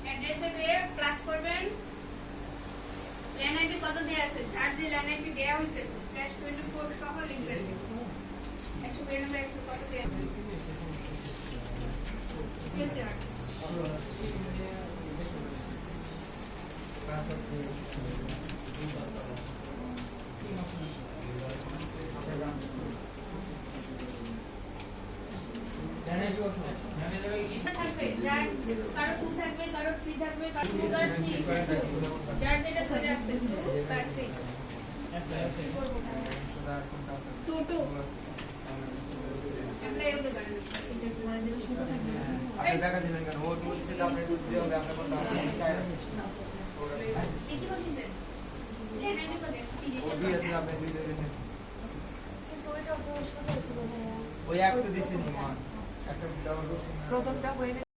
অ্যাড্রেসে দিয়ে ক্লাস করবেন। এনআইপি কত দেয়া আছে? যার যে এনআইপি দেয়া হয়েছে ক্যাশ 24 সহ লিখবেন। 192 100 কত দেয়া আছে? কারো 2 থাকবে, কারো 3 থাকবে, কারো 2 আর 3 যার যেটা চলে আসছে 2 বা 3 2 অ্যাপ্লাই হতে পারে না। এটা মানে যেটা শুরু থাকবে আপনি টাকা দিবেন কেন? ও টুল সেটা আপনি টুল দিয়ে হবে আপনার কোনটা আছে চাই আছে এই কি বলছেন এনআইপি কত ও দিয়ে আছে আপনি দিয়ে দেবেন ওই একটা দিছেন মা একটা ডাউনলোড প্রথমটা হয়ে